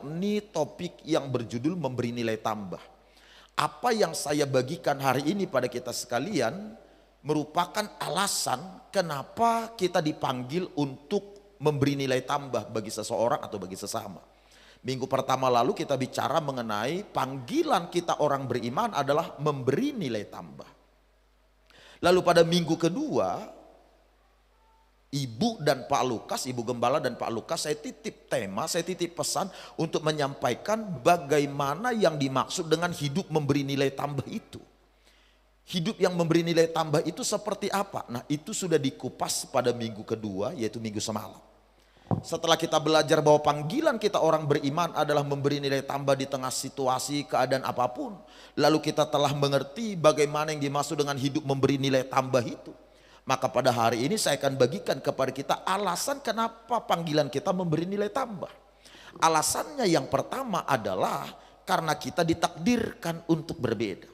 yakni topik yang berjudul memberi nilai tambah. Apa yang saya bagikan hari ini pada kita sekalian merupakan alasan kenapa kita dipanggil untuk memberi nilai tambah bagi seseorang atau bagi sesama. Minggu pertama lalu kita bicara mengenai panggilan kita orang beriman adalah memberi nilai tambah. Lalu pada minggu kedua, Ibu dan Pak Lukas, Ibu Gembala dan Pak Lukas, saya titip tema, saya titip pesan untuk menyampaikan bagaimana yang dimaksud dengan hidup memberi nilai tambah itu. Hidup yang memberi nilai tambah itu seperti apa? Nah, itu sudah dikupas pada minggu kedua, yaitu minggu semalam. Setelah kita belajar bahwa panggilan kita orang beriman adalah memberi nilai tambah di tengah situasi, keadaan apapun. Lalu kita telah mengerti bagaimana yang dimaksud dengan hidup memberi nilai tambah itu. Maka pada hari ini saya akan bagikan kepada kita alasan kenapa panggilan kita memberi nilai tambah. Alasannya yang pertama adalah karena kita ditakdirkan untuk berbeda.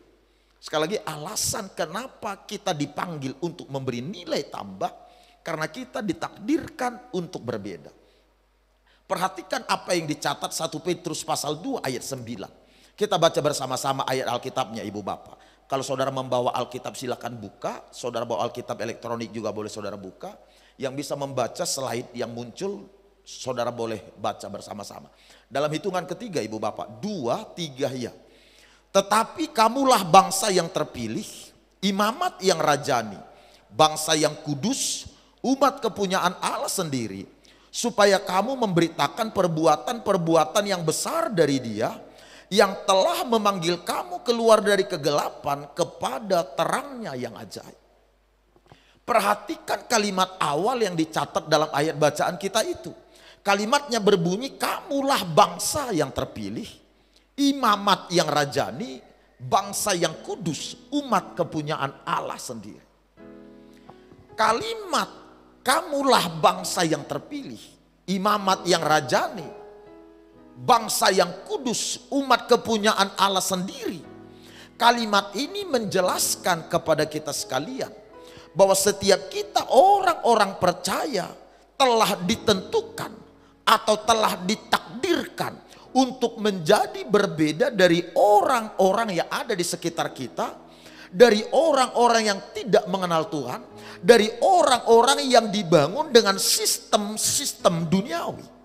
Sekali lagi, alasan kenapa kita dipanggil untuk memberi nilai tambah, karena kita ditakdirkan untuk berbeda. Perhatikan apa yang dicatat 1 Petrus pasal 2 ayat 9. Kita baca bersama-sama ayat Alkitabnya, Ibu Bapak. Kalau saudara membawa Alkitab silakan buka, saudara bawa Alkitab elektronik juga boleh saudara buka. Yang bisa membaca slide yang muncul, saudara boleh baca bersama-sama. Dalam hitungan ketiga Ibu Bapak, 2, 3 ya. Tetapi kamulah bangsa yang terpilih, imamat yang rajani, bangsa yang kudus, umat kepunyaan Allah sendiri, supaya kamu memberitakan perbuatan-perbuatan yang besar dari Dia, yang telah memanggil kamu keluar dari kegelapan kepada terangnya yang ajaib. Perhatikan kalimat awal yang dicatat dalam ayat bacaan kita itu. Kalimatnya berbunyi, kamulah bangsa yang terpilih, imamat yang rajani, bangsa yang kudus, umat kepunyaan Allah sendiri. Kalimat kamulah bangsa yang terpilih, imamat yang rajani, bangsa yang kudus, umat kepunyaan Allah sendiri. Kalimat ini menjelaskan kepada kita sekalian bahwa setiap kita orang-orang percaya telah ditentukan atau telah ditakdirkan untuk menjadi berbeda dari orang-orang yang ada di sekitar kita, dari orang-orang yang tidak mengenal Tuhan, dari orang-orang yang dibangun dengan sistem-sistem duniawi.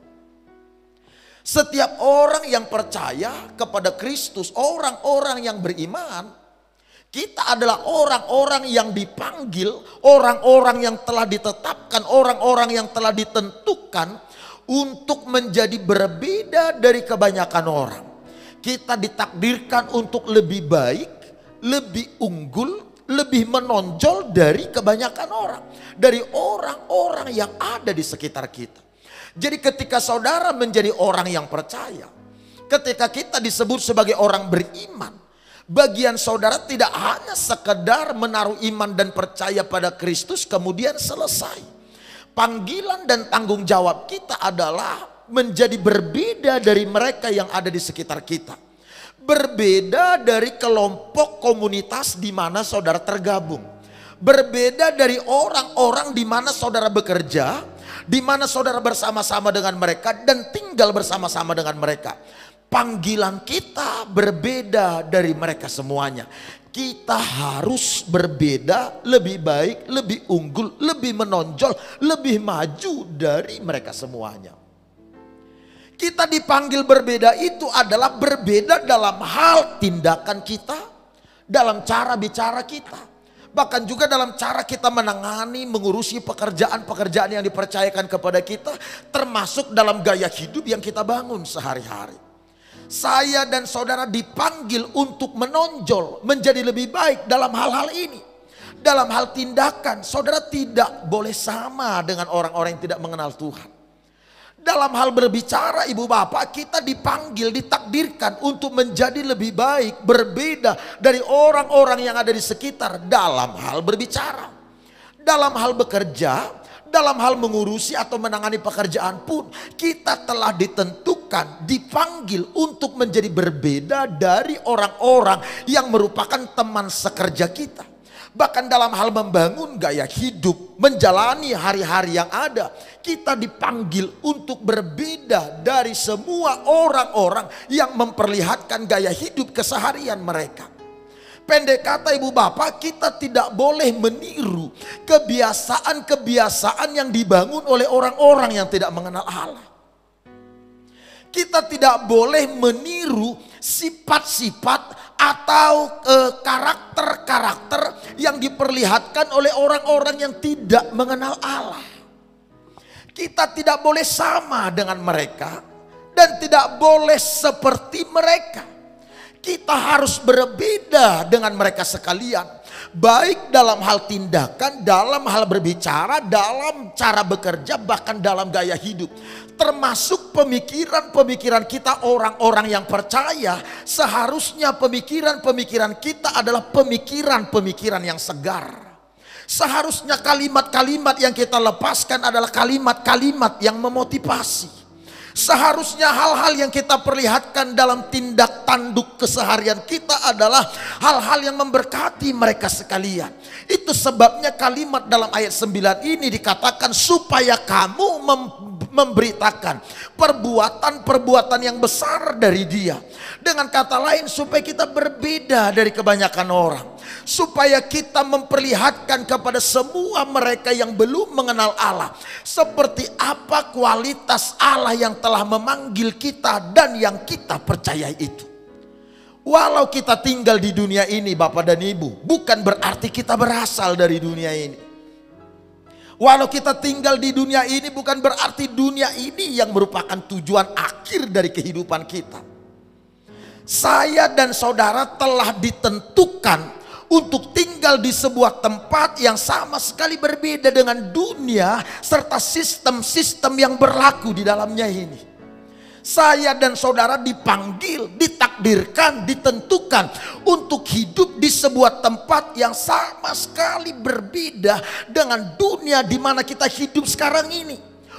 Setiap orang yang percaya kepada Kristus, orang-orang yang beriman, kita adalah orang-orang yang dipanggil, orang-orang yang telah ditetapkan, orang-orang yang telah ditentukan untuk menjadi berbeda dari kebanyakan orang. Kita ditakdirkan untuk lebih baik, lebih unggul, lebih menonjol dari kebanyakan orang, dari orang-orang yang ada di sekitar kita. Jadi ketika saudara menjadi orang yang percaya, ketika kita disebut sebagai orang beriman, bagian saudara tidak hanya sekedar menaruh iman dan percaya pada Kristus kemudian selesai. Panggilan dan tanggung jawab kita adalah menjadi berbeda dari mereka yang ada di sekitar kita. Berbeda dari kelompok komunitas di mana saudara tergabung. Berbeda dari orang-orang di mana saudara bekerja, di mana saudara bersama-sama dengan mereka dan tinggal bersama-sama dengan mereka. Panggilan kita berbeda dari mereka semuanya. Kita harus berbeda, lebih baik, lebih unggul, lebih menonjol, lebih maju dari mereka semuanya. Kita dipanggil berbeda itu adalah berbeda dalam hal tindakan kita, dalam cara bicara kita. Bahkan juga dalam cara kita menangani, mengurusi pekerjaan-pekerjaan yang dipercayakan kepada kita. Termasuk dalam gaya hidup yang kita bangun sehari-hari. Saya dan saudara dipanggil untuk menonjol, menjadi lebih baik dalam hal-hal ini. Dalam hal tindakan, saudara tidak boleh sama dengan orang-orang yang tidak mengenal Tuhan. Dalam hal berbicara Ibu Bapak, kita dipanggil, ditakdirkan untuk menjadi lebih baik, berbeda dari orang-orang yang ada di sekitar dalam hal berbicara. Dalam hal bekerja, dalam hal mengurusi atau menangani pekerjaan pun, kita telah ditentukan, dipanggil untuk menjadi berbeda dari orang-orang yang merupakan teman sekerja kita. Bahkan dalam hal membangun gaya hidup, menjalani hari-hari yang ada, kita dipanggil untuk berbeda dari semua orang-orang yang memperlihatkan gaya hidup keseharian mereka. Pendek kata ibu bapak, kita tidak boleh meniru kebiasaan-kebiasaan yang dibangun oleh orang-orang yang tidak mengenal Allah. Kita tidak boleh meniru sifat-sifat atau karakter-karakter yang diperlihatkan oleh orang-orang yang tidak mengenal Allah. Kita tidak boleh sama dengan mereka dan tidak boleh seperti mereka. Kita harus berbeda dengan mereka sekalian, baik dalam hal tindakan, dalam hal berbicara, dalam cara bekerja, bahkan dalam gaya hidup. Termasuk pemikiran-pemikiran kita orang-orang yang percaya, seharusnya pemikiran-pemikiran kita adalah pemikiran-pemikiran yang segar. Seharusnya kalimat-kalimat yang kita lepaskan adalah kalimat-kalimat yang memotivasi. Seharusnya hal-hal yang kita perlihatkan dalam tindak tanduk keseharian kita adalah hal-hal yang memberkati mereka sekalian. Itu sebabnya kalimat dalam ayat 9 ini dikatakan supaya kamu memberitakan perbuatan-perbuatan yang besar dari Dia. Dengan kata lain, supaya kita berbeda dari kebanyakan orang. Supaya kita memperlihatkan kepada semua mereka yang belum mengenal Allah, seperti apa kualitas Allah yang telah memanggil kita dan yang kita percayai itu. Walau kita tinggal di dunia ini Bapak dan Ibu, bukan berarti kita berasal dari dunia ini. Walau kita tinggal di dunia ini, bukan berarti dunia ini yang merupakan tujuan akhir dari kehidupan kita. Saya dan saudara telah ditentukan untuk tinggal di sebuah tempat yang sama sekali berbeda dengan dunia serta sistem-sistem yang berlaku di dalamnya ini. Saya dan saudara dipanggil, ditakdirkan, ditentukan untuk hidup di sebuah tempat yang sama sekali berbeda dengan dunia di mana kita hidup sekarang ini.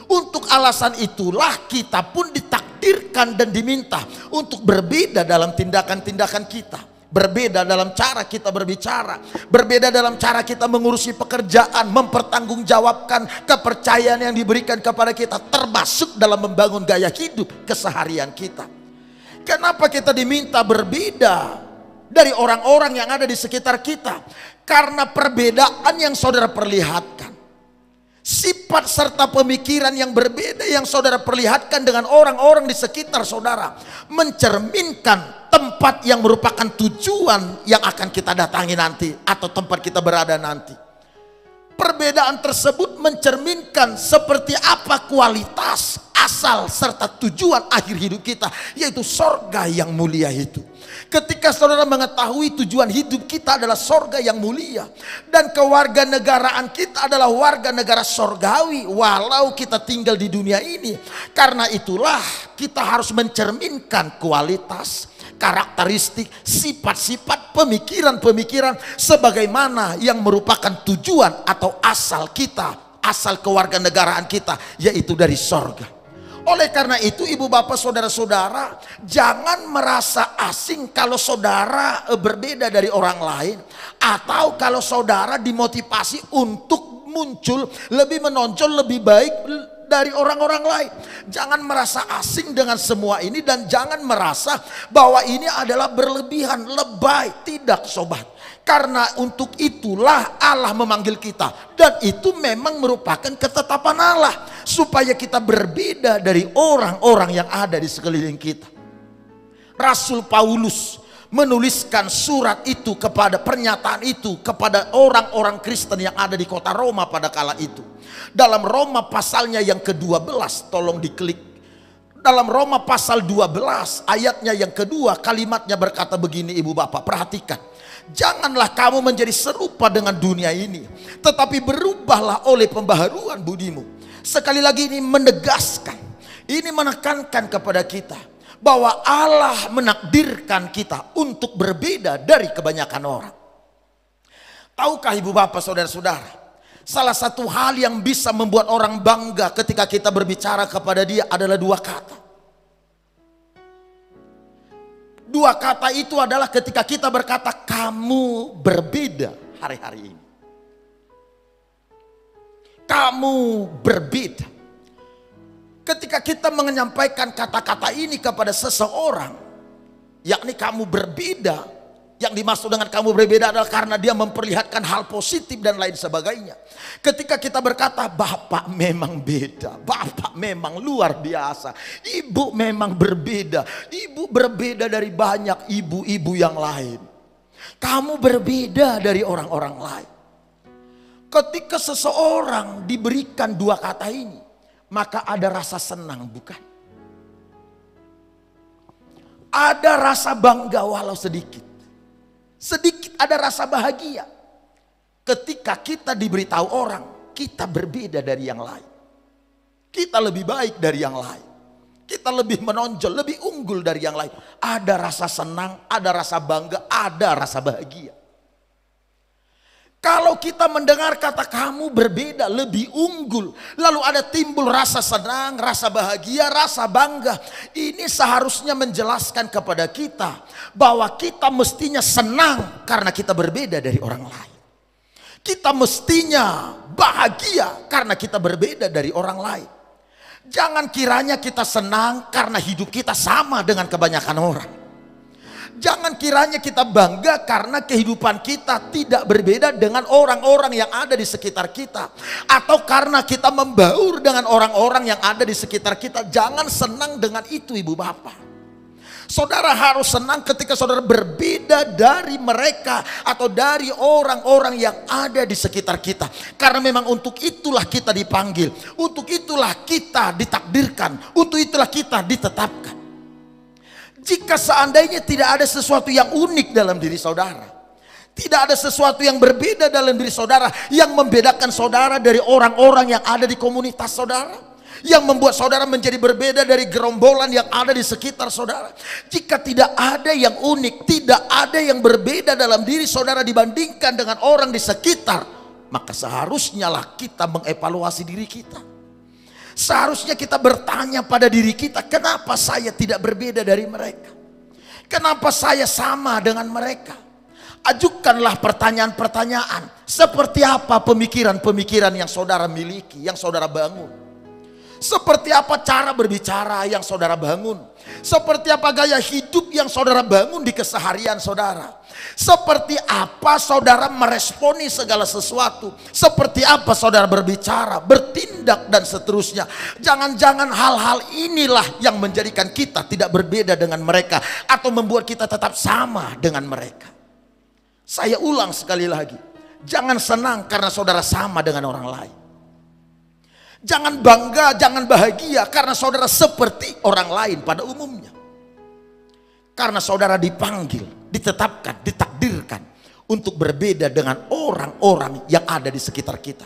Untuk alasan itulah kita pun ditakdirkan dan diminta untuk berbeda dalam tindakan-tindakan kita. Berbeda dalam cara kita berbicara, berbeda dalam cara kita mengurusi pekerjaan, mempertanggungjawabkan kepercayaan yang diberikan kepada kita, termasuk dalam membangun gaya hidup keseharian kita. Kenapa kita diminta berbeda dari orang-orang yang ada di sekitar kita? Karena perbedaan yang saudara perlihatkan, sifat serta pemikiran yang berbeda yang saudara perlihatkan dengan orang-orang di sekitar saudara, mencerminkan tempat yang merupakan tujuan yang akan kita datangi nanti, atau tempat kita berada nanti. Perbedaan tersebut mencerminkan seperti apa kualitas, asal serta tujuan akhir hidup kita, yaitu sorga yang mulia itu. Ketika saudara mengetahui tujuan hidup kita adalah sorga yang mulia, dan kewarganegaraan kita adalah warga negara sorgawi walau kita tinggal di dunia ini. Karena itulah kita harus mencerminkan kualitas, karakteristik, sifat-sifat, pemikiran-pemikiran sebagaimana yang merupakan tujuan atau asal kita, asal kewarganegaraan kita, yaitu dari sorga. Oleh karena itu ibu bapak saudara-saudara, jangan merasa asing kalau saudara berbeda dari orang lain, atau kalau saudara dimotivasi untuk muncul lebih menonjol, lebih baik dari orang-orang lain. Jangan merasa asing dengan semua ini, dan jangan merasa bahwa ini adalah berlebihan, lebay. Tidak sobat, karena untuk itulah Allah memanggil kita, dan itu memang merupakan ketetapan Allah supaya kita berbeda dari orang-orang yang ada di sekeliling kita. Rasul Paulus menuliskan surat itu kepada, pernyataan itu kepada orang-orang Kristen yang ada di kota Roma pada kala itu. Dalam Roma pasalnya yang ke-12, tolong diklik. Dalam Roma pasal 12 ayatnya yang kedua, kalimatnya berkata begini ibu bapak, perhatikan. Janganlah kamu menjadi serupa dengan dunia ini, tetapi berubahlah oleh pembaharuan budimu. Sekali lagi ini menegaskan, ini menekankan kepada kita bahwa Allah menakdirkan kita untuk berbeda dari kebanyakan orang. Tahukah ibu bapak saudara-saudara, salah satu hal yang bisa membuat orang bangga ketika kita berbicara kepada dia adalah dua kata. Dua kata itu adalah ketika kita berkata kamu berbeda hari-hari ini. Kamu berbeda. Ketika kita menyampaikan kata-kata ini kepada seseorang, yakni kamu berbeda, yang dimaksud dengan kamu berbeda adalah karena dia memperlihatkan hal positif dan lain sebagainya. Ketika kita berkata, Bapak memang beda, Bapak memang luar biasa, Ibu memang berbeda, Ibu berbeda dari banyak ibu-ibu yang lain, kamu berbeda dari orang-orang lain. Ketika seseorang diberikan dua kata ini, maka ada rasa senang, bukan? Ada rasa bangga walau sedikit. Sedikit ada rasa bahagia. Ketika kita diberitahu orang, kita berbeda dari yang lain. Kita lebih baik dari yang lain. Kita lebih menonjol, lebih unggul dari yang lain. Ada rasa senang, ada rasa bangga, ada rasa bahagia. Kalau kita mendengar kata kamu berbeda, lebih unggul, lalu ada timbul rasa senang, rasa bahagia, rasa bangga. Ini seharusnya menjelaskan kepada kita bahwa kita mestinya senang karena kita berbeda dari orang lain. Kita mestinya bahagia karena kita berbeda dari orang lain. Jangan kiranya kita senang karena hidup kita sama dengan kebanyakan orang. Jangan kiranya kita bangga karena kehidupan kita tidak berbeda dengan orang-orang yang ada di sekitar kita. Atau karena kita membaur dengan orang-orang yang ada di sekitar kita. Jangan senang dengan itu, ibu bapak. Saudara harus senang ketika saudara berbeda dari mereka atau dari orang-orang yang ada di sekitar kita. Karena memang untuk itulah kita dipanggil. Untuk itulah kita ditakdirkan. Untuk itulah kita ditetapkan. Jika seandainya tidak ada sesuatu yang unik dalam diri saudara, tidak ada sesuatu yang berbeda dalam diri saudara, yang membedakan saudara dari orang-orang yang ada di komunitas saudara, yang membuat saudara menjadi berbeda dari gerombolan yang ada di sekitar saudara. Jika tidak ada yang unik, tidak ada yang berbeda dalam diri saudara dibandingkan dengan orang di sekitar, maka seharusnya lah kita mengevaluasi diri kita. Seharusnya kita bertanya pada diri kita, kenapa saya tidak berbeda dari mereka? Kenapa saya sama dengan mereka? Ajukanlah pertanyaan-pertanyaan. Seperti apa pemikiran-pemikiran yang saudara miliki, yang saudara bangun? Seperti apa cara berbicara yang saudara bangun? Seperti apa gaya hidup yang saudara bangun di keseharian saudara? Seperti apa saudara meresponi segala sesuatu? Seperti apa saudara berbicara, bertindak dan seterusnya? Jangan-jangan hal-hal inilah yang menjadikan kita tidak berbeda dengan mereka atau membuat kita tetap sama dengan mereka. Saya ulang sekali lagi, jangan senang karena saudara sama dengan orang lain. Jangan bangga, jangan bahagia karena saudara seperti orang lain pada umumnya. Karena saudara dipanggil, ditetapkan, ditakdirkan untuk berbeda dengan orang-orang yang ada di sekitar kita.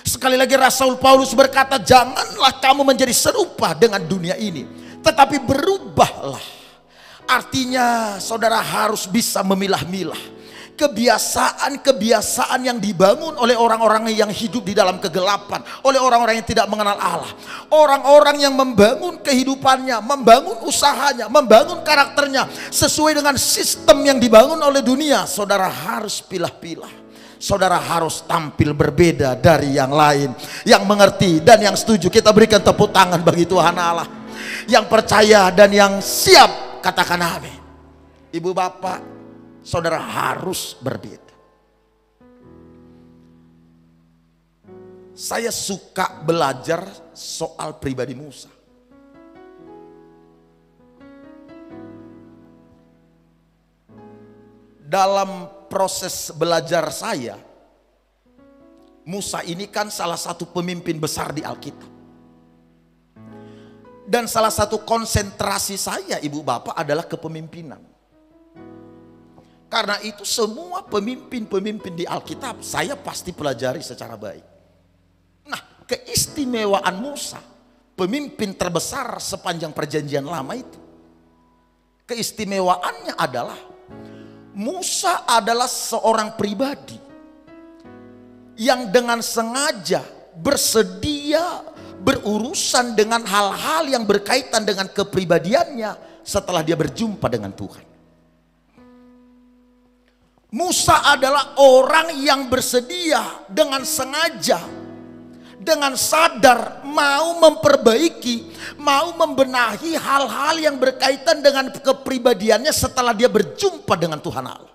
Sekali lagi Rasul Paulus berkata, janganlah kamu menjadi serupa dengan dunia ini, tetapi berubahlah. Artinya saudara harus bisa memilah-milah kebiasaan-kebiasaan yang dibangun oleh orang-orang yang hidup di dalam kegelapan, oleh orang-orang yang tidak mengenal Allah, orang-orang yang membangun kehidupannya, membangun usahanya, membangun karakternya sesuai dengan sistem yang dibangun oleh dunia. Saudara harus pilah-pilah. Saudara harus tampil berbeda dari yang lain, yang mengerti dan yang setuju. Kita berikan tepuk tangan bagi Tuhan Allah yang percaya dan yang siap. Katakan amin. Ibu bapak, saudara harus berbeda. Saya suka belajar soal pribadi Musa. Dalam proses belajar saya, Musa ini kan salah satu pemimpin besar di Alkitab. Dan salah satu konsentrasi saya, ibu bapak, adalah kepemimpinan. Karena itu semua pemimpin-pemimpin di Alkitab saya pasti pelajari secara baik. Nah, keistimewaan Musa, pemimpin terbesar sepanjang perjanjian lama itu, keistimewaannya adalah Musa adalah seorang pribadi yang dengan sengaja bersedia berurusan dengan hal-hal yang berkaitan dengan kepribadiannya setelah dia berjumpa dengan Tuhan. Musa adalah orang yang bersedia dengan sengaja, dengan sadar mau memperbaiki, mau membenahi hal-hal yang berkaitan dengan kepribadiannya setelah dia berjumpa dengan Tuhan Allah.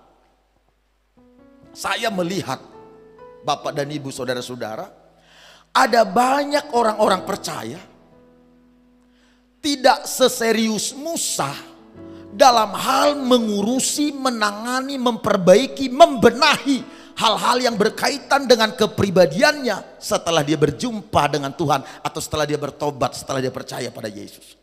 Saya melihat, Bapak dan Ibu, saudara-saudara, ada banyak orang-orang percaya tidak seserius Musa dalam hal mengurusi, menangani, memperbaiki, membenahi hal-hal yang berkaitan dengan kepribadiannya setelah dia berjumpa dengan Tuhan atau setelah dia bertobat, setelah dia percaya pada Yesus.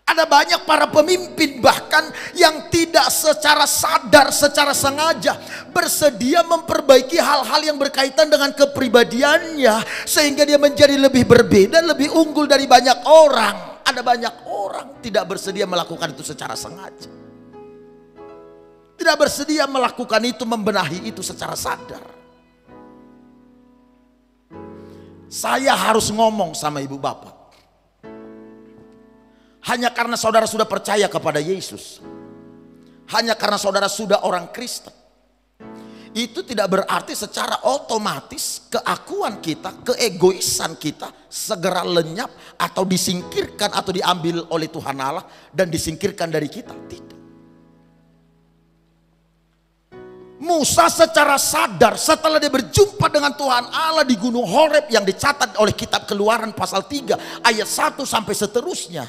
Ada banyak para pemimpin bahkan yang tidak secara sadar, secara sengaja bersedia memperbaiki hal-hal yang berkaitan dengan kepribadiannya sehingga dia menjadi lebih berbeda, lebih unggul dari banyak orang. Ada banyak orang tidak bersedia melakukan itu secara sengaja. Tidak bersedia melakukan itu, membenahi itu secara sadar. Saya harus ngomong sama ibu bapak. Hanya karena saudara sudah percaya kepada Yesus, hanya karena saudara sudah orang Kristen, itu tidak berarti secara otomatis keakuan kita, keegoisan kita segera lenyap atau disingkirkan atau diambil oleh Tuhan Allah dan disingkirkan dari kita. Tidak. Musa secara sadar setelah dia berjumpa dengan Tuhan Allah di Gunung Horeb yang dicatat oleh kitab Keluaran pasal 3 ayat 1 sampai seterusnya.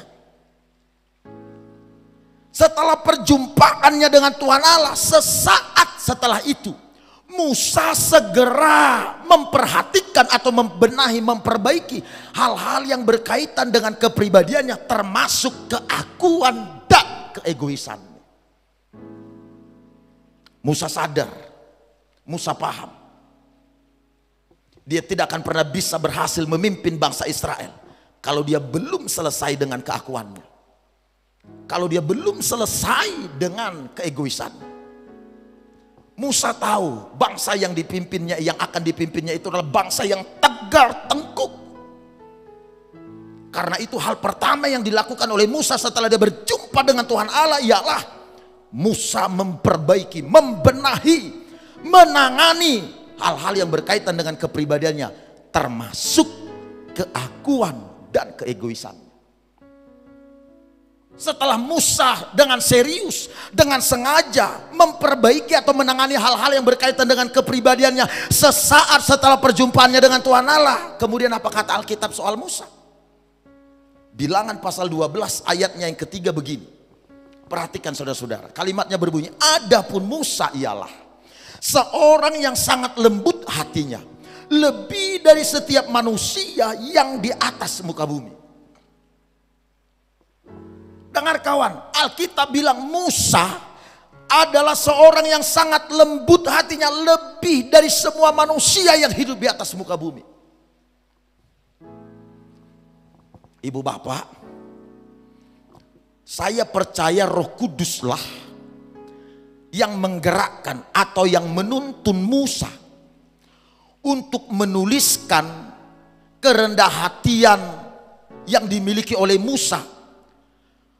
Setelah perjumpaannya dengan Tuhan Allah, sesaat setelah itu Musa segera memperhatikan atau membenahi, memperbaiki hal-hal yang berkaitan dengan kepribadiannya, termasuk keakuan dan keegoisan. Musa sadar, Musa paham, dia tidak akan pernah bisa berhasil memimpin bangsa Israel kalau dia belum selesai dengan keakuannya, kalau dia belum selesai dengan keegoisan. Musa tahu bangsa yang dipimpinnya, yang akan dipimpinnya itu adalah bangsa yang tegar tengkuk. Karena itu hal pertama yang dilakukan oleh Musa setelah dia berjumpa dengan Tuhan Allah ialah Musa memperbaiki, membenahi, menangani hal-hal yang berkaitan dengan kepribadiannya, termasuk keakuan dan keegoisan. Setelah Musa dengan serius, dengan sengaja memperbaiki atau menangani hal-hal yang berkaitan dengan kepribadiannya sesaat setelah perjumpaannya dengan Tuhan Allah, kemudian apa kata Alkitab soal Musa? Bilangan pasal 12 ayatnya yang ketiga begini. Perhatikan saudara-saudara, kalimatnya berbunyi, adapun Musa ialah seorang yang sangat lembut hatinya, lebih dari setiap manusia yang di atas muka bumi. Dengar kawan, Alkitab bilang Musa adalah seorang yang sangat lembut hatinya, lebih dari semua manusia yang hidup di atas muka bumi. Ibu bapak, saya percaya Roh Kuduslah yang menggerakkan atau yang menuntun Musa untuk menuliskan kerendah hatian yang dimiliki oleh Musa.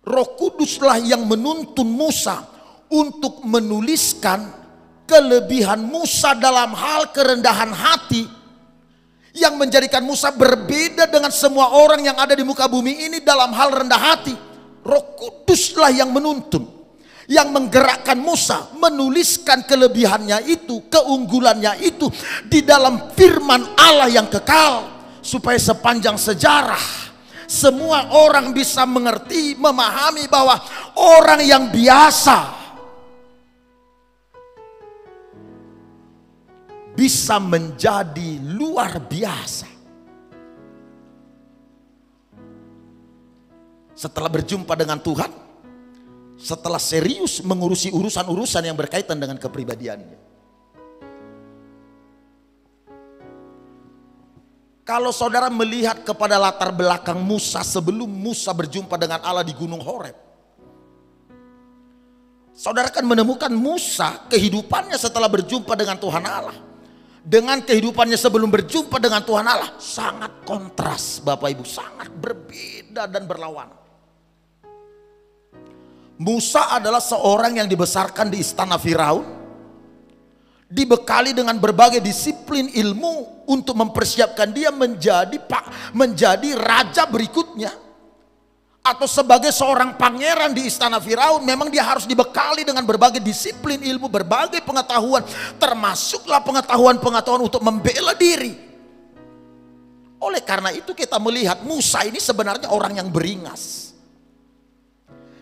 Roh Kuduslah yang menuntun Musa untuk menuliskan kelebihan Musa dalam hal kerendahan hati yang menjadikan Musa berbeda dengan semua orang yang ada di muka bumi ini dalam hal rendah hati. Roh Kuduslah yang menuntun, yang menggerakkan Musa menuliskan kelebihannya itu, keunggulannya itu di dalam firman Allah yang kekal, supaya sepanjang sejarah semua orang bisa mengerti, memahami bahwa orang yang biasa bisa menjadi luar biasa setelah berjumpa dengan Tuhan, setelah serius mengurusi urusan-urusan yang berkaitan dengan kepribadiannya. Kalau saudara melihat kepada latar belakang Musa sebelum Musa berjumpa dengan Allah di Gunung Horeb, saudara akan menemukan Musa kehidupannya setelah berjumpa dengan Tuhan Allah dengan kehidupannya sebelum berjumpa dengan Tuhan Allah sangat kontras, Bapak Ibu, sangat berbeda dan berlawanan. Musa adalah seorang yang dibesarkan di istana Firaun, dibekali dengan berbagai disiplin ilmu untuk mempersiapkan dia menjadi raja berikutnya, atau sebagai seorang pangeran di istana Firaun. Memang dia harus dibekali dengan berbagai disiplin ilmu, berbagai pengetahuan, termasuklah pengetahuan-pengetahuan untuk membela diri. Oleh karena itu kita melihat Musa ini sebenarnya orang yang beringas.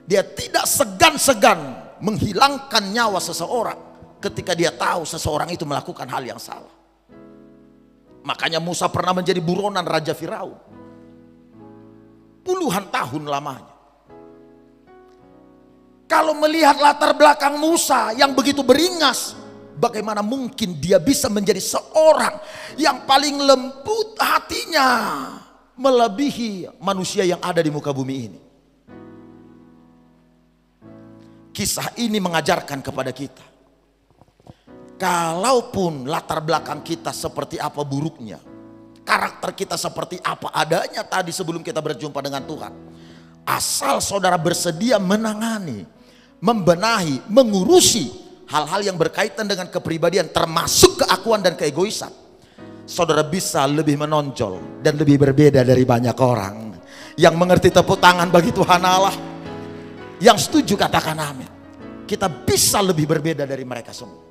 Dia tidak segan-segan menghilangkan nyawa seseorang ketika dia tahu seseorang itu melakukan hal yang salah. Makanya Musa pernah menjadi buronan Raja Firaun puluhan tahun lamanya. Kalau melihat latar belakang Musa yang begitu beringas, bagaimana mungkin dia bisa menjadi seorang yang paling lembut hatinya melebihi manusia yang ada di muka bumi ini. Kisah ini mengajarkan kepada kita, kalaupun latar belakang kita seperti apa buruknya, karakter kita seperti apa adanya tadi sebelum kita berjumpa dengan Tuhan, asal saudara bersedia menangani, membenahi, mengurusi hal-hal yang berkaitan dengan kepribadian, termasuk keakuan dan keegoisan, saudara bisa lebih menonjol dan lebih berbeda dari banyak orang. Yang mengerti tepuk tangan bagi Tuhan Allah. Yang setuju katakan amin. Kita bisa lebih berbeda dari mereka semua.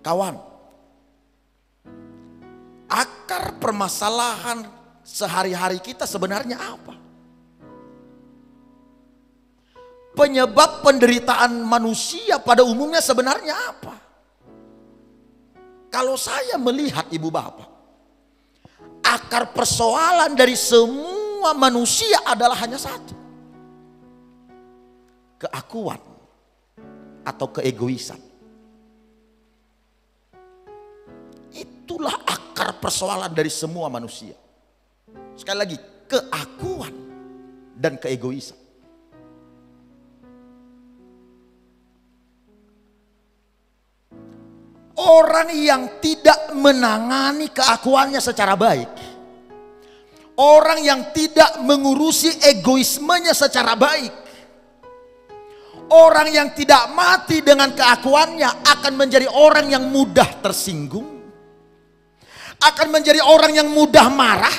Kawan, akar permasalahan sehari-hari kita sebenarnya apa? Penyebab penderitaan manusia pada umumnya sebenarnya apa? Kalau saya melihat ibu bapak, akar persoalan dari semua manusia adalah hanya satu: keakuan atau keegoisan. Itulah akar persoalan dari semua manusia. Sekali lagi, keakuan dan keegoisan. Orang yang tidak menangani keakuannya secara baik, orang yang tidak mengurusi egoismenya secara baik, orang yang tidak mati dengan keakuannya akan menjadi orang yang mudah tersinggung, akan menjadi orang yang mudah marah,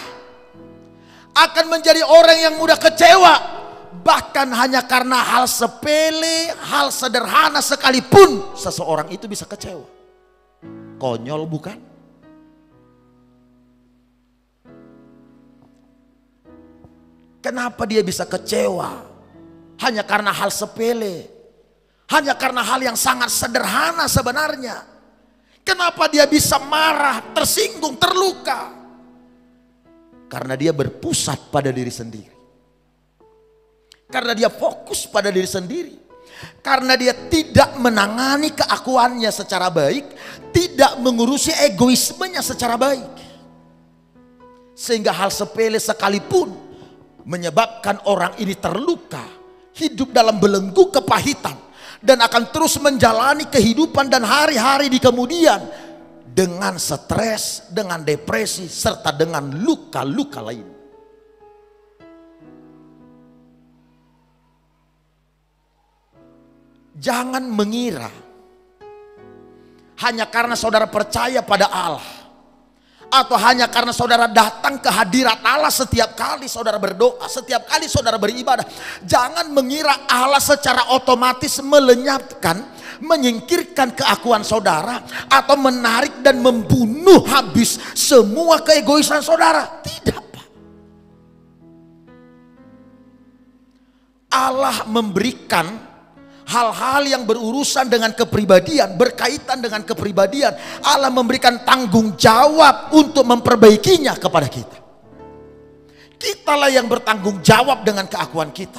akan menjadi orang yang mudah kecewa. Bahkan hanya karena hal sepele, hal sederhana sekalipun seseorang itu bisa kecewa. Konyol bukan? Kenapa dia bisa kecewa? Hanya karena hal sepele, hanya karena hal yang sangat sederhana sebenarnya. Kenapa dia bisa marah, tersinggung, terluka? Karena dia berpusat pada diri sendiri. Karena dia fokus pada diri sendiri. Karena dia tidak menangani keakuannya secara baik, tidak mengurusi egoismenya secara baik. Sehingga hal sepele sekalipun menyebabkan orang ini terluka, hidup dalam belenggu kepahitan, dan akan terus menjalani kehidupan dan hari-hari di kemudian dengan stres, dengan depresi, serta dengan luka-luka lain. Jangan mengira hanya karena saudara percaya pada Allah, atau hanya karena saudara datang ke hadirat Allah setiap kali saudara berdoa, setiap kali saudara beribadah, jangan mengira Allah secara otomatis melenyapkan, menyingkirkan keakuan saudara, atau menarik dan membunuh habis semua keegoisan saudara. Tidak, Pak. Allah memberikan hal-hal yang berurusan dengan kepribadian, berkaitan dengan kepribadian. Allah memberikan tanggung jawab untuk memperbaikinya kepada kita. Kitalah yang bertanggung jawab dengan keakuan kita.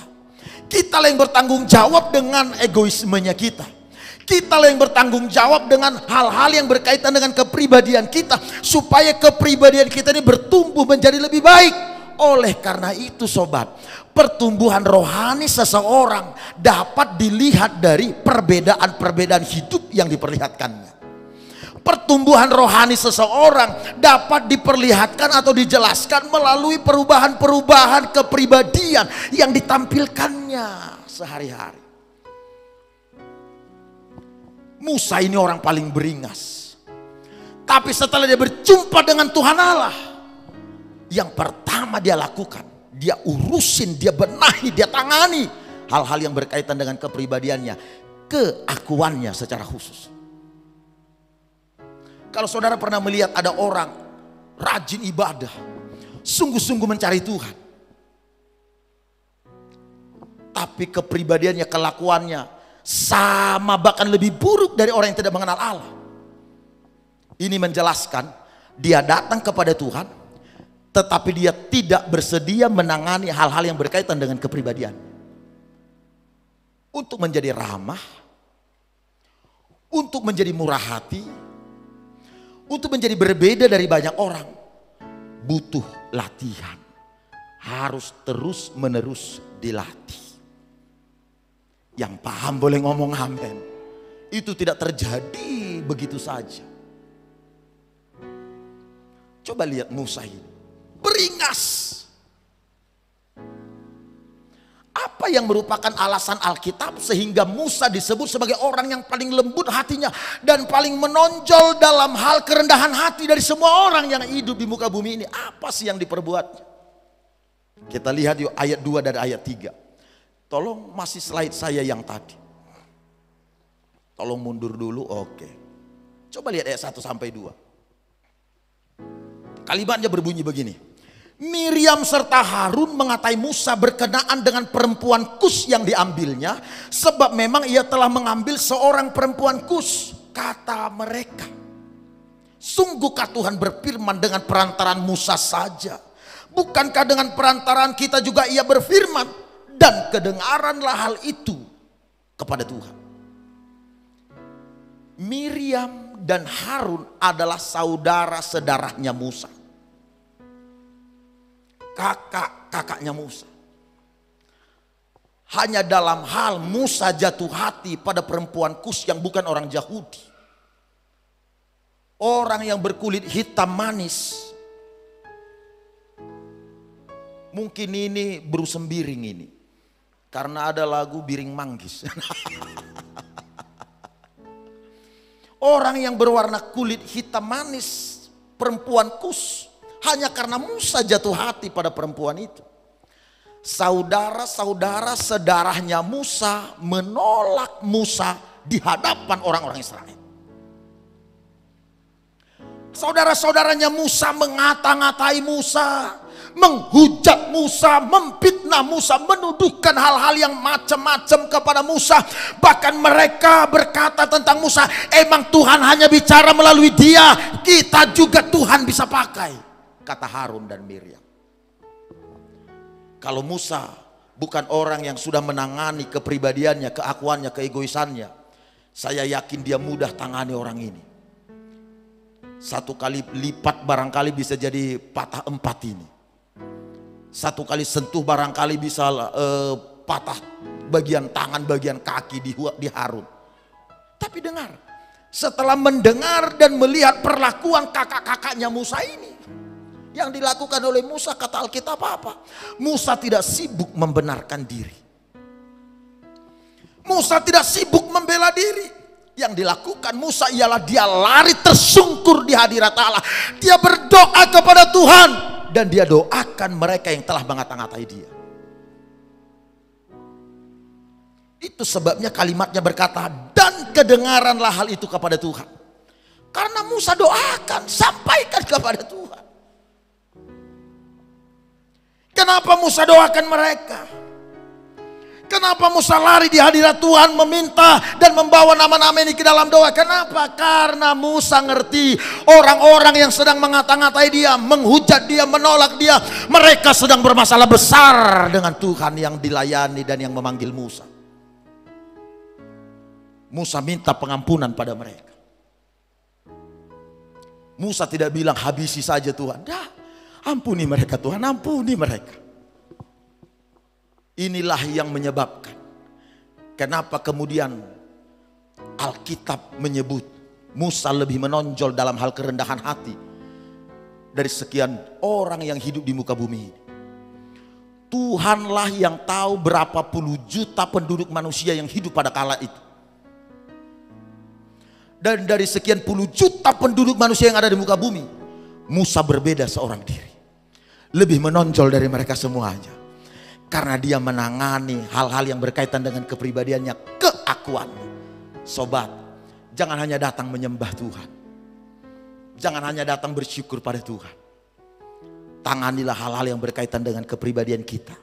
Kitalah yang bertanggung jawab dengan egoismenya kita. Kitalah yang bertanggung jawab dengan hal-hal yang berkaitan dengan kepribadian kita, supaya kepribadian kita ini bertumbuh menjadi lebih baik. Oleh karena itu sobat, pertumbuhan rohani seseorang dapat dilihat dari perbedaan-perbedaan hidup yang diperlihatkannya. Pertumbuhan rohani seseorang dapat diperlihatkan atau dijelaskan melalui perubahan-perubahan kepribadian yang ditampilkannya sehari-hari. Musa ini orang paling beringas. Tapi setelah dia berjumpa dengan Tuhan Allah, yang pertama dia lakukan, dia urusin, dia benahi, dia tangani hal-hal yang berkaitan dengan kepribadiannya, keakuannya secara khusus. Kalau saudara pernah melihat ada orang rajin ibadah, sungguh-sungguh mencari Tuhan, tapi kepribadiannya, kelakuannya sama bahkan lebih buruk dari orang yang tidak mengenal Allah. Ini menjelaskan dia datang kepada Tuhan, tetapi dia tidak bersedia menangani hal-hal yang berkaitan dengan kepribadian. Untuk menjadi ramah, untuk menjadi murah hati, untuk menjadi berbeda dari banyak orang, butuh latihan. Harus terus menerus dilatih. Yang paham boleh ngomong amin. Itu tidak terjadi begitu saja. Coba lihat Musa ini, beringas. Apa yang merupakan alasan Alkitab sehingga Musa disebut sebagai orang yang paling lembut hatinya dan paling menonjol dalam hal kerendahan hati dari semua orang yang hidup di muka bumi ini? Apa sih yang diperbuatnya? Kita lihat yuk ayat 2 dan ayat 3. Tolong masih slide saya yang tadi. Tolong mundur dulu, oke. Coba lihat ayat 1 sampai 2. Kalimatnya berbunyi begini. Miriam serta Harun mengatai Musa berkenaan dengan perempuan Kus yang diambilnya, sebab memang ia telah mengambil seorang perempuan Kus. Kata mereka, sungguhkah Tuhan berfirman dengan perantaran Musa saja? Bukankah dengan perantaran kita juga ia berfirman? Dan kedengaranlah hal itu kepada Tuhan. Miriam dan Harun adalah saudara-saudaranya Musa. Kakak-kakaknya Musa. Hanya dalam hal Musa jatuh hati pada perempuan Kus yang bukan orang Yahudi. Orang yang berkulit hitam manis. Mungkin ini Bruce Sembiring ini. Karena ada lagu Biring Manggis. Orang yang berwarna kulit hitam manis, perempuan Kus. Hanya karena Musa jatuh hati pada perempuan itu. Saudara-saudara sedarahnya Musa menolak Musa di hadapan orang-orang Israel. Saudara-saudaranya Musa mengata-ngatai Musa, menghujat Musa, memfitnah Musa, menuduhkan hal-hal yang macam-macam kepada Musa. Bahkan mereka berkata tentang Musa, emang Tuhan hanya bicara melalui dia, kita juga Tuhan bisa pakai. Kata Harun dan Miriam. Kalau Musa bukan orang yang sudah menangani kepribadiannya, keakuannya, keegoisannya, saya yakin dia mudah tangani orang ini. Satu kali lipat barangkali bisa jadi patah 4 ini. Satu kali sentuh barangkali bisa patah bagian tangan, bagian kaki di Harun. Tapi dengar, setelah mendengar dan melihat perlakuan kakak-kakaknya Musa ini, yang dilakukan oleh Musa, kata Alkitab apa? Musa tidak sibuk membenarkan diri. Musa tidak sibuk membela diri. Yang dilakukan Musa ialah dia lari tersungkur di hadirat Allah. Dia berdoa kepada Tuhan. Dan dia doakan mereka yang telah mengata-ngatai dia. Itu sebabnya kalimatnya berkata, dan kedengaranlah hal itu kepada Tuhan. Karena Musa doakan, sampaikan kepada Tuhan. Kenapa Musa doakan mereka? Kenapa Musa lari di hadirat Tuhan meminta dan membawa nama-nama ini ke dalam doa? Kenapa? Karena Musa ngerti orang-orang yang sedang mengata-ngatai dia, menghujat dia, menolak dia, mereka sedang bermasalah besar dengan Tuhan yang dilayani dan yang memanggil Musa. Musa minta pengampunan pada mereka. Musa tidak bilang habisi saja Tuhan. Dah, ampuni mereka Tuhan, ampuni mereka. Inilah yang menyebabkan kenapa kemudian Alkitab menyebut Musa lebih menonjol dalam hal kerendahan hati dari sekian orang yang hidup di muka bumi ini. Tuhanlah yang tahu berapa puluh juta penduduk manusia yang hidup pada kala itu. Dan dari sekian puluh juta penduduk manusia yang ada di muka bumi, Musa berbeda seorang diri, lebih menonjol dari mereka semuanya. Karena dia menangani hal-hal yang berkaitan dengan kepribadiannya, keakuannya. Sobat, jangan hanya datang menyembah Tuhan, jangan hanya datang bersyukur pada Tuhan. Tanganilah hal-hal yang berkaitan dengan kepribadian kita,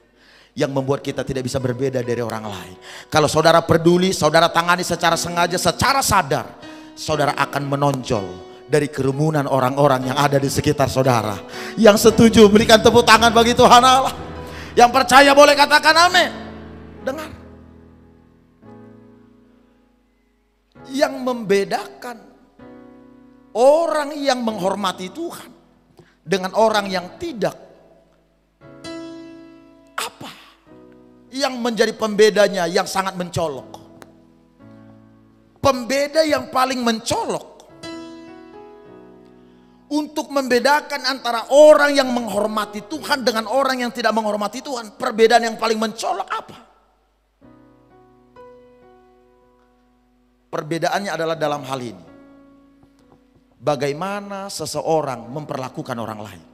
yang membuat kita tidak bisa berbeda dari orang lain. Kalau saudara peduli, saudara tangani secara sengaja, secara sadar, saudara akan menonjol dari kerumunan orang-orang yang ada di sekitar saudara. Yang setuju berikan tepuk tangan bagi Tuhan Allah. Yang percaya boleh katakan amin. Dengar, yang membedakan orang yang menghormati Tuhan dengan orang yang tidak, apa yang menjadi pembedanya yang sangat mencolok? Pembeda yang paling mencolok untuk membedakan antara orang yang menghormati Tuhan dengan orang yang tidak menghormati Tuhan, perbedaan yang paling mencolok apa? Perbedaannya adalah dalam hal ini: bagaimana seseorang memperlakukan orang lain.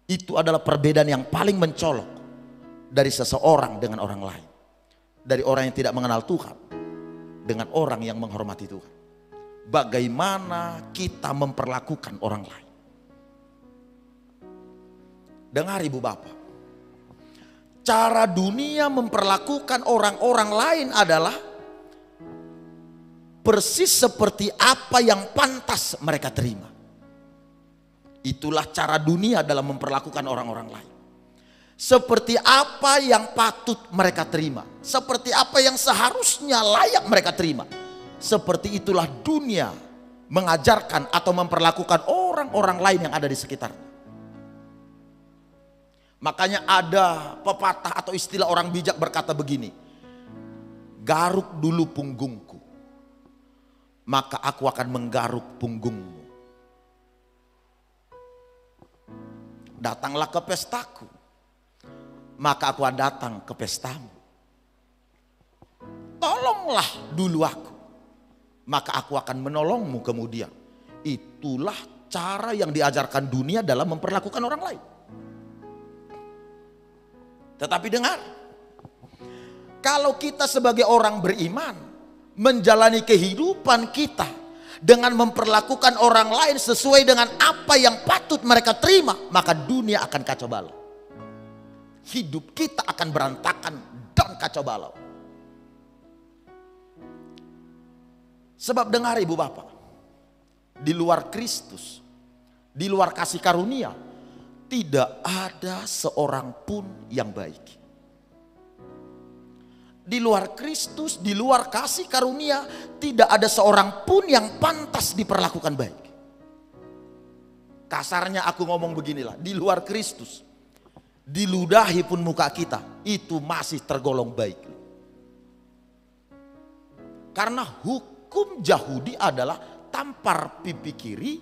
Itu adalah perbedaan yang paling mencolok dari seseorang dengan orang lain, dari orang yang tidak mengenal Tuhan dengan orang yang menghormati Tuhan. Bagaimana kita memperlakukan orang lain. Dengar ibu bapak, cara dunia memperlakukan orang-orang lain adalah persis seperti apa yang pantas mereka terima. Itulah cara dunia dalam memperlakukan orang-orang lain. Seperti apa yang patut mereka terima, seperti apa yang seharusnya layak mereka terima. Seperti itulah dunia mengajarkan atau memperlakukan orang-orang lain yang ada di sekitarnya. Makanya ada pepatah atau istilah orang bijak berkata begini: garuk dulu punggungku, maka aku akan menggaruk punggungmu. Datanglah ke pestaku, maka aku akan datang ke pestamu. Tolonglah dulu aku, maka aku akan menolongmu kemudian. Itulah cara yang diajarkan dunia dalam memperlakukan orang lain. Tetapi dengar, kalau kita sebagai orang beriman menjalani kehidupan kita dengan memperlakukan orang lain sesuai dengan apa yang patut mereka terima, maka dunia akan kacau balau. Hidup kita akan berantakan dan kacau balau. Sebab dengar ibu bapak, di luar Kristus, di luar kasih karunia, tidak ada seorang pun yang baik. Di luar Kristus, di luar kasih karunia, tidak ada seorang pun yang pantas diperlakukan baik. Kasarnya aku ngomong beginilah, di luar Kristus, diludahi pun muka kita, itu masih tergolong baik. Karena hukum Yahudi adalah tampar pipi kiri,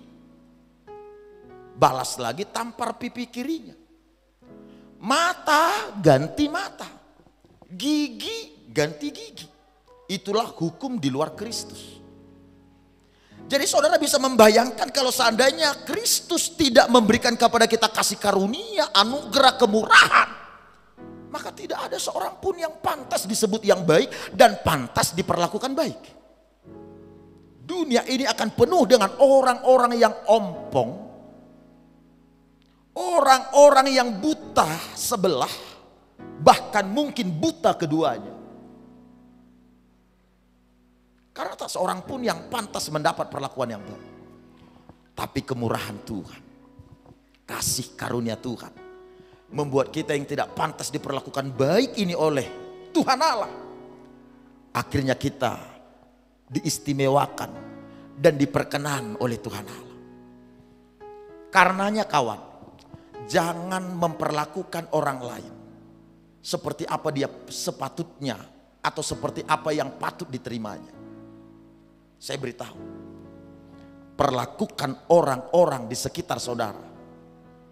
balas lagi tampar pipi kirinya. Mata ganti mata, gigi ganti gigi. Itulah hukum di luar Kristus. Jadi saudara bisa membayangkan kalau seandainya Kristus tidak memberikan kepada kita kasih karunia, anugerah, kemurahan, maka tidak ada seorang pun yang pantas disebut yang baik dan pantas diperlakukan baik. Dunia ini akan penuh dengan orang-orang yang ompong, orang-orang yang buta sebelah, bahkan mungkin buta keduanya. Karena tak seorang pun yang pantas mendapat perlakuan yang baik. Tapi kemurahan Tuhan, kasih karunia Tuhan, membuat kita yang tidak pantas diperlakukan baik ini oleh Tuhan Allah, akhirnya kita diistimewakan dan diperkenan oleh Tuhan Allah. Karenanya kawan, jangan memperlakukan orang lain seperti apa dia sepatutnya atau seperti apa yang patut diterimanya. Saya beritahu, perlakukan orang-orang di sekitar saudara,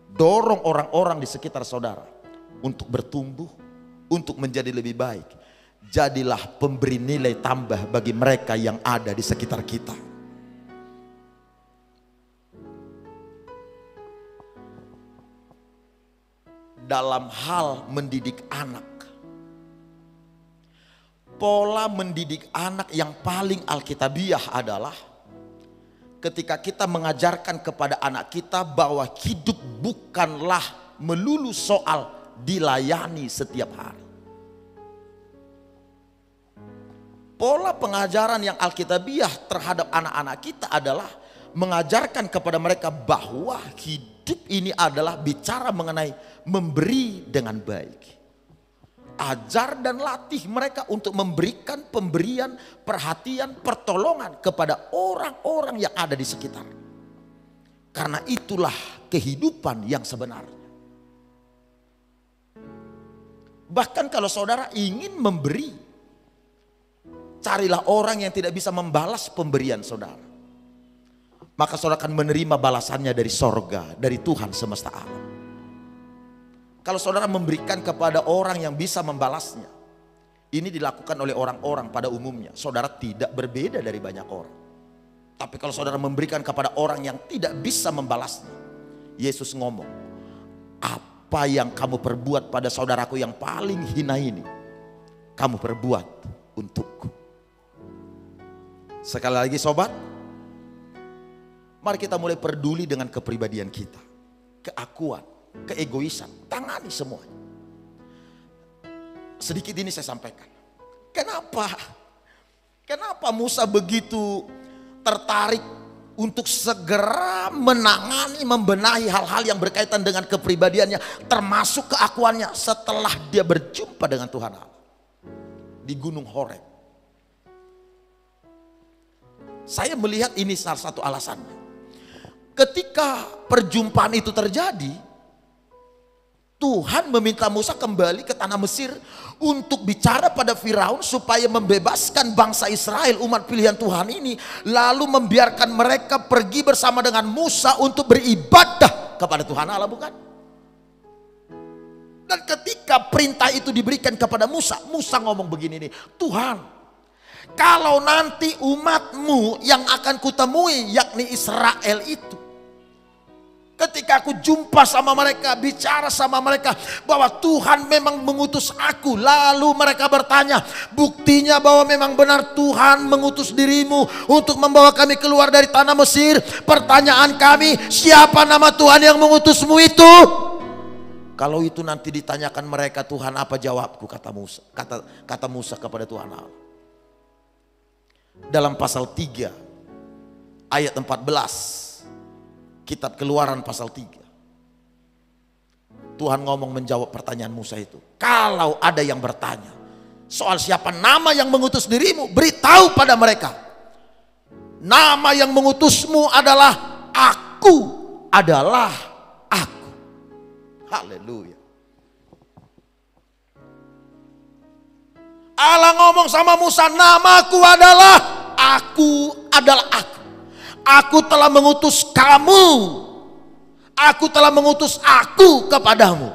dorong orang-orang di sekitar saudara untuk bertumbuh, untuk menjadi lebih baik. jadilah pemberi nilai tambah bagi mereka yang ada di sekitar kita. Dalam hal mendidik anak, pola mendidik anak yang paling alkitabiah adalah ketika kita mengajarkan kepada anak kita bahwa hidup bukanlah melulu soal dilayani setiap hari. Pola pengajaran yang alkitabiah terhadap anak-anak kita adalah mengajarkan kepada mereka bahwa hidup ini adalah bicara mengenai memberi dengan baik. Ajar dan latih mereka untuk memberikan pemberian, perhatian, pertolongan kepada orang-orang yang ada di sekitar. Karena itulah kehidupan yang sebenarnya. Bahkan kalau saudara ingin memberi, carilah orang yang tidak bisa membalas pemberian saudara. Maka saudara akan menerima balasannya dari sorga, dari Tuhan semesta alam. Kalau saudara memberikan kepada orang yang bisa membalasnya, ini dilakukan oleh orang-orang pada umumnya. Saudara tidak berbeda dari banyak orang. Tapi kalau saudara memberikan kepada orang yang tidak bisa membalasnya, Yesus ngomong, apa yang kamu perbuat pada saudaraku yang paling hina ini, kamu perbuat untukku. Sekali lagi sobat, mari kita mulai peduli dengan kepribadian kita, keakuan, keegoisan, tangani semuanya. Sedikit ini saya sampaikan. Kenapa Musa begitu tertarik untuk segera menangani, membenahi hal-hal yang berkaitan dengan kepribadiannya, termasuk keakuannya setelah dia berjumpa dengan Tuhan Allah di Gunung Horeb. Saya melihat ini salah satu alasannya. Ketika perjumpaan itu terjadi, Tuhan meminta Musa kembali ke tanah Mesir untuk bicara pada Firaun supaya membebaskan bangsa Israel, umat pilihan Tuhan ini, lalu membiarkan mereka pergi bersama dengan Musa untuk beribadah kepada Tuhan Allah, bukan? Dan ketika perintah itu diberikan kepada Musa, Musa ngomong begini nih, Tuhan, kalau nanti umatmu yang akan kutemui, yakni Israel itu, ketika aku jumpa sama mereka, bicara sama mereka bahwa Tuhan memang mengutus aku, lalu mereka bertanya, buktinya bahwa memang benar Tuhan mengutus dirimu untuk membawa kami keluar dari tanah Mesir. Pertanyaan kami, siapa nama Tuhan yang mengutusmu itu? Kalau itu nanti ditanyakan mereka, Tuhan apa jawabku? Kata Musa kepada Tuhan Allah. Dalam pasal 3 ayat 14 Kitab Keluaran pasal 3, Tuhan ngomong menjawab pertanyaan Musa itu. Kalau ada yang bertanya soal siapa nama yang mengutus dirimu, beritahu pada mereka, nama yang mengutusmu adalah aku, adalah aku. Haleluya. Allah ngomong sama Musa, namaku adalah aku, adalah aku. Aku telah mengutus kamu. Aku telah mengutus aku kepadamu.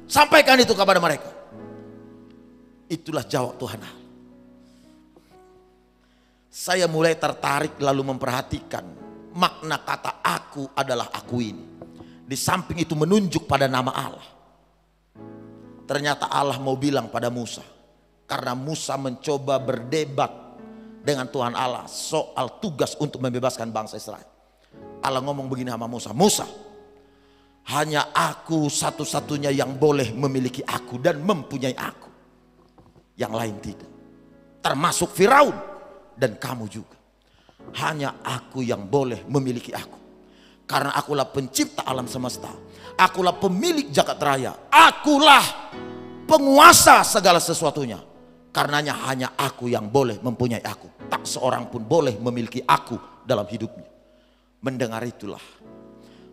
Sampaikan itu kepada mereka. Itulah jawab Tuhan. Saya mulai tertarik lalu memperhatikan makna kata aku adalah aku ini. Di samping itu menunjuk pada nama Allah. Ternyata Allah mau bilang pada Musa, karena Musa mencoba berdebat dengan Tuhan Allah soal tugas untuk membebaskan bangsa Israel. Allah ngomong begini sama Musa, Musa, hanya aku satu-satunya yang boleh memiliki aku dan mempunyai aku. Yang lain tidak. Termasuk Firaun dan kamu juga. Hanya aku yang boleh memiliki aku. Karena akulah pencipta alam semesta. Akulah pemilik jagat raya. Akulah penguasa segala sesuatunya. Karenanya hanya aku yang boleh mempunyai aku. Tak seorang pun boleh memiliki aku dalam hidupnya. Mendengar itulah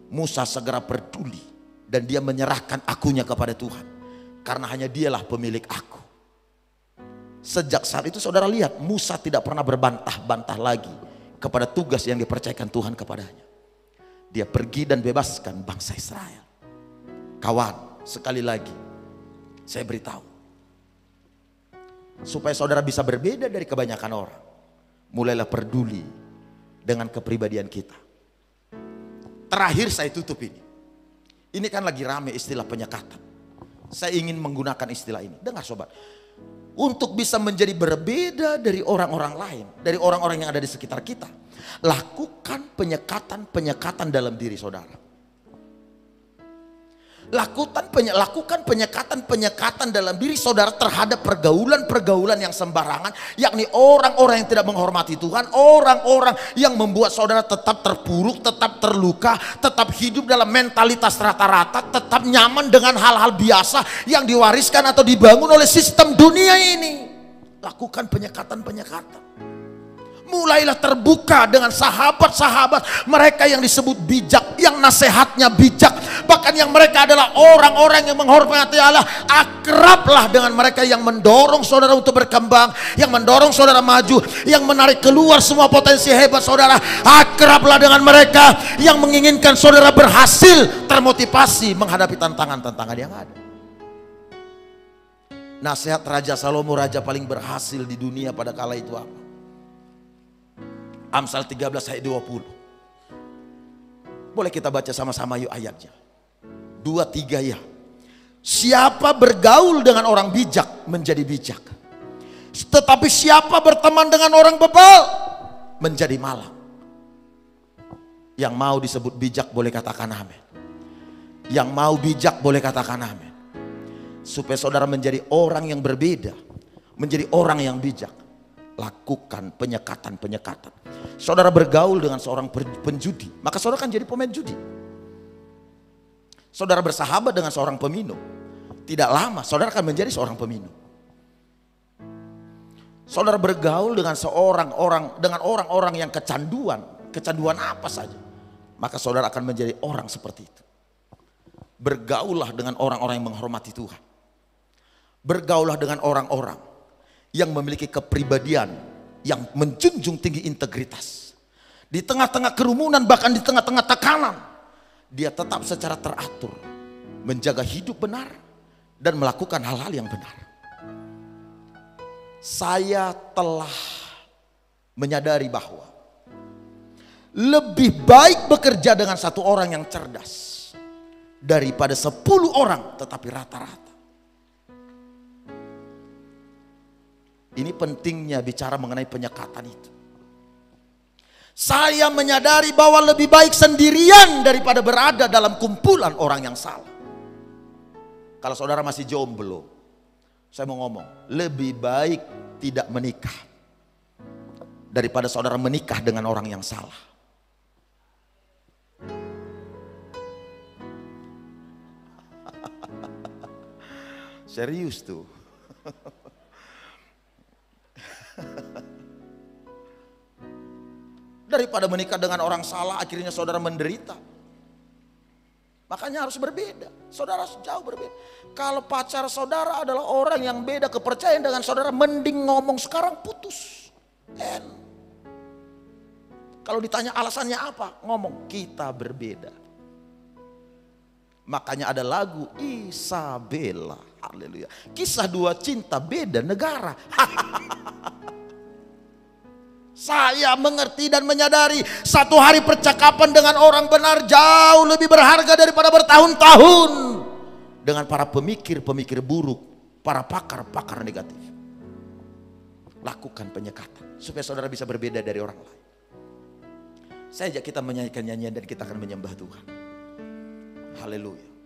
Musa segera peduli. Dan dia menyerahkan akunya kepada Tuhan. Karena hanya dialah pemilik aku. Sejak saat itu saudara lihat, Musa tidak pernah berbantah-bantah lagi kepada tugas yang dipercayakan Tuhan kepadanya. Dia pergi dan bebaskan bangsa Israel. Kawan, sekali lagi saya beritahu, Supaya saudara bisa berbeda dari kebanyakan orang, mulailah peduli dengan kepribadian kita. Terakhir saya tutup ini. Ini kan lagi rame istilah penyekatan. Saya ingin menggunakan istilah ini. Dengar sobat. Untuk bisa menjadi berbeda dari orang-orang lain, dari orang-orang yang ada di sekitar kita, lakukan penyekatan dalam diri saudara. Lakukan penyekatan dalam diri saudara terhadap pergaulan yang sembarangan, yakni orang-orang yang tidak menghormati Tuhan, orang-orang yang membuat saudara tetap terpuruk, tetap terluka, tetap hidup dalam mentalitas rata-rata, tetap nyaman dengan hal-hal biasa yang diwariskan atau dibangun oleh sistem dunia ini. Lakukan penyekatan. Mulailah terbuka dengan sahabat-sahabat mereka yang disebut bijak, yang nasihatnya bijak, bahkan yang mereka adalah orang-orang yang menghormati Allah. Akrablah dengan mereka yang mendorong saudara untuk berkembang, yang mendorong saudara maju, yang menarik keluar semua potensi hebat saudara. Akrablah dengan mereka yang menginginkan saudara berhasil, termotivasi menghadapi tantangan-tantangan yang ada. Nasihat Raja Salomo, raja paling berhasil di dunia pada kala itu apa? Amsal 13 ayat 20. Boleh kita baca sama-sama yuk ayatnya. 2-3 ya. Siapa bergaul dengan orang bijak menjadi bijak, tetapi siapa berteman dengan orang bebal menjadi malang. Yang mau disebut bijak boleh katakan amin. Yang mau bijak boleh katakan amin. Supaya saudara menjadi orang yang berbeda, menjadi orang yang bijak, lakukan penyekatan. Saudara bergaul dengan seorang penjudi, maka saudara kan jadi pemain judi. Saudara bersahabat dengan seorang peminum, tidak lama saudara akan menjadi seorang peminum. Saudara bergaul dengan orang-orang yang kecanduan apa saja, maka saudara akan menjadi orang seperti itu. Bergaullah dengan orang-orang yang menghormati Tuhan. Bergaullah dengan orang-orang yang memiliki kepribadian yang menjunjung tinggi integritas. Di tengah-tengah kerumunan, bahkan di tengah-tengah tekanan, dia tetap secara teratur menjaga hidup benar dan melakukan hal-hal yang benar. Saya telah menyadari bahwa lebih baik bekerja dengan satu orang yang cerdas daripada 10 orang tetapi rata-rata. Ini pentingnya bicara mengenai penyekatan itu. Saya menyadari bahwa lebih baik sendirian daripada berada dalam kumpulan orang yang salah. Kalau saudara masih jomblo, saya mau ngomong, lebih baik tidak menikah daripada saudara menikah dengan orang yang salah. Serius tuh. Daripada menikah dengan orang salah, akhirnya saudara menderita. Makanya harus berbeda. Saudara harus jauh berbeda. Kalau pacar saudara adalah orang yang beda kepercayaan dengan saudara, mending ngomong sekarang putus. Kalau ditanya alasannya apa, ngomong kita berbeda. Makanya ada lagu Isabella, haleluya. Kisah 2 cinta beda negara. Saya mengerti dan menyadari satu hari percakapan dengan orang benar jauh lebih berharga daripada bertahun-tahun dengan para pemikir-pemikir buruk, para pakar-pakar negatif. Lakukan penyekatan supaya saudara bisa berbeda dari orang lain. Saya ajak kita menyanyikan nyanyian dan kita akan menyembah Tuhan. Haleluya.